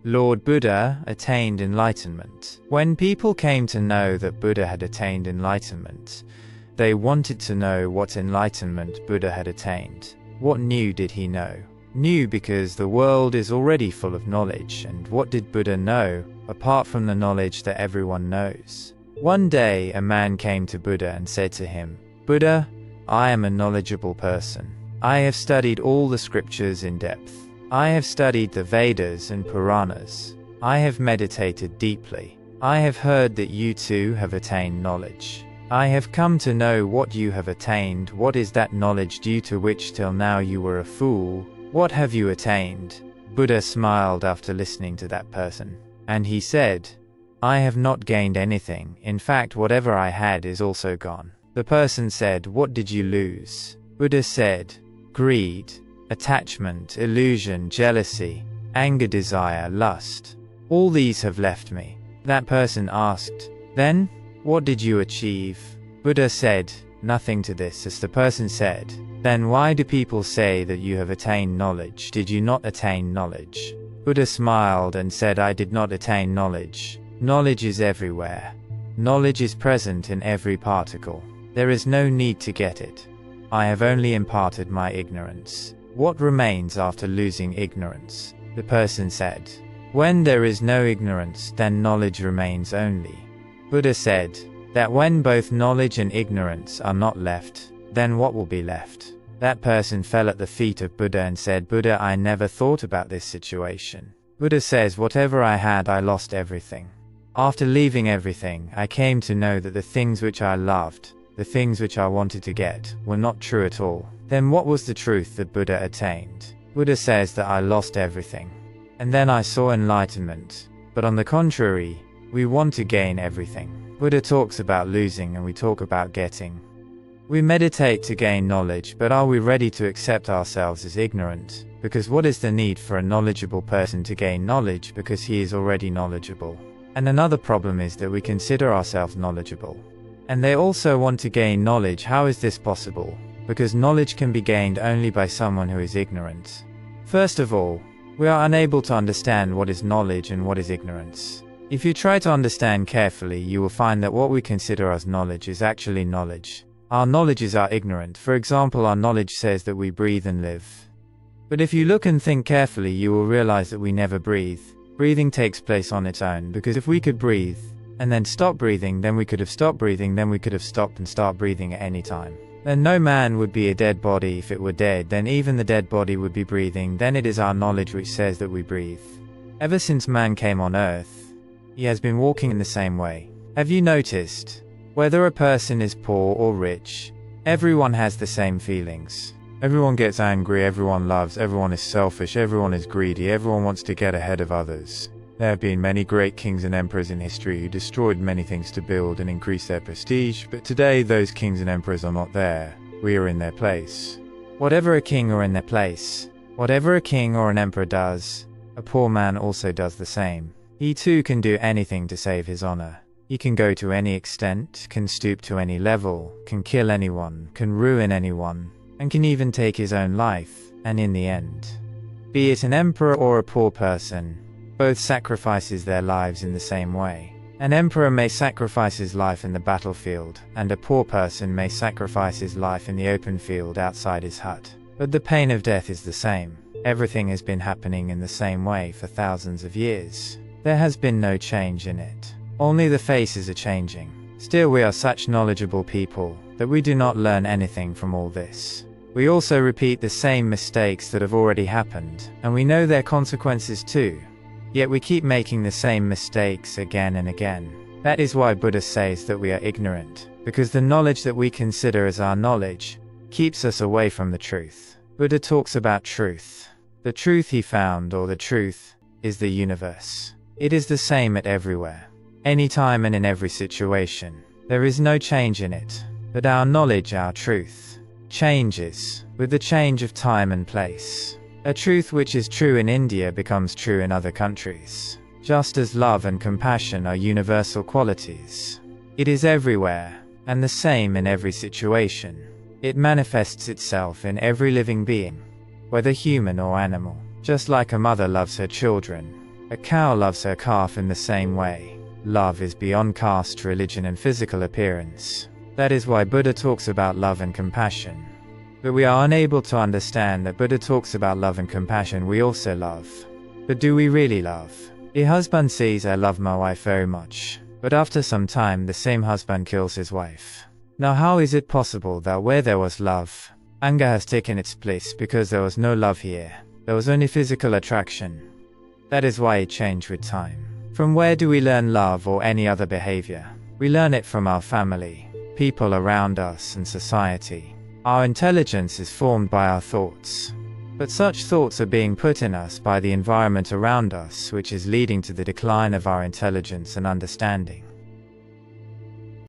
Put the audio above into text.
Lord Buddha attained enlightenment. When people came to know that Buddha had attained enlightenment, they wanted to know what enlightenment Buddha had attained. What new did he know? New because the world is already full of knowledge, and what did Buddha know, apart from the knowledge that everyone knows? One day a man came to Buddha and said to him, "Buddha, I am a knowledgeable person. I have studied all the scriptures in depth. I have studied the Vedas and Puranas. I have meditated deeply. I have heard that you too have attained knowledge. I have come to know what you have attained. What is that knowledge due to which till now you were a fool? What have you attained?" Buddha smiled after listening to that person, and he said, "I have not gained anything. In fact, whatever I had is also gone." The person said, "What did you lose?" Buddha said, "Greed, attachment, illusion, jealousy, anger, desire, lust. All these have left me." That person asked, "Then, what did you achieve?" Buddha said, "Nothing to this." As the person said, "Then why do people say that you have attained knowledge? Did you not attain knowledge?" Buddha smiled and said, "I did not attain knowledge. Knowledge is everywhere. Knowledge is present in every particle. There is no need to get it. I have only imparted my ignorance. What remains after losing ignorance?" The person said, "When there is no ignorance, then knowledge remains only." Buddha said that when both knowledge and ignorance are not left, then what will be left? That person fell at the feet of Buddha and said, "Buddha, I never thought about this situation." Buddha says, "Whatever I had, I lost everything. After leaving everything, I came to know that the things which I loved, the things which I wanted to get, were not true at all." Then what was the truth that Buddha attained? Buddha says that I lost everything. And then I saw enlightenment. But on the contrary, we want to gain everything. Buddha talks about losing and we talk about getting. We meditate to gain knowledge, but are we ready to accept ourselves as ignorant? Because what is the need for a knowledgeable person to gain knowledge because he is already knowledgeable? And another problem is that we consider ourselves knowledgeable. And they also want to gain knowledge. How is this possible? Because knowledge can be gained only by someone who is ignorant. First of all, we are unable to understand what is knowledge and what is ignorance. If you try to understand carefully, you will find that what we consider as knowledge is actually knowledge. Our knowledge is our ignorance. For example, our knowledge says that we breathe and live. But if you look and think carefully, you will realize that we never breathe. Breathing takes place on its own, because if we could breathe and then stop breathing, then we could have stopped breathing, then we could have stopped and start breathing at any time. Then no man would be a dead body. If it were dead, then even the dead body would be breathing. Then it is our knowledge which says that we breathe. Ever since man came on earth, he has been walking in the same way. Have you noticed? Whether a person is poor or rich, everyone has the same feelings. Everyone gets angry, everyone loves, everyone is selfish, everyone is greedy, everyone wants to get ahead of others. There have been many great kings and emperors in history who destroyed many things to build and increase their prestige, but today those kings and emperors are not there. We are in their place. Whatever a king or in their place, whatever a king or an emperor does, a poor man also does the same. He too can do anything to save his honor. He can go to any extent, can stoop to any level, can kill anyone, can ruin anyone, and can even take his own life, and in the end, be it an emperor or a poor person, both sacrifices their lives in the same way. An emperor may sacrifice his life in the battlefield, and a poor person may sacrifice his life in the open field outside his hut. But the pain of death is the same. Everything has been happening in the same way for thousands of years. There has been no change in it. Only the faces are changing. Still, we are such knowledgeable people that we do not learn anything from all this. We also repeat the same mistakes that have already happened, and we know their consequences too. Yet we keep making the same mistakes again and again. That is why Buddha says that we are ignorant, because the knowledge that we consider as our knowledge keeps us away from the truth. Buddha talks about truth. The truth he found, or the truth, is the universe. It is the same at everywhere, anytime and in every situation. There is no change in it. But our knowledge, our truth, changes with the change of time and place. A truth which is true in India becomes true in other countries. Just as love and compassion are universal qualities. It is everywhere, and the same in every situation. It manifests itself in every living being, whether human or animal. Just like a mother loves her children, A cow loves her calf in the same way. Love is beyond caste, religion, and physical appearance. That is why Buddha talks about love and compassion. But we are unable to understand that Buddha talks about love and compassion we also love. But do we really love? A husband says, "I love my wife very much." But after some time, the same husband kills his wife. Now how is it possible that where there was love, anger has taken its place because there was no love here? There was only physical attraction. That is why it changed with time. From where do we learn love or any other behavior? We learn it from our family, people around us, and society. Our intelligence is formed by our thoughts. But such thoughts are being put in us by the environment around us, which is leading to the decline of our intelligence and understanding.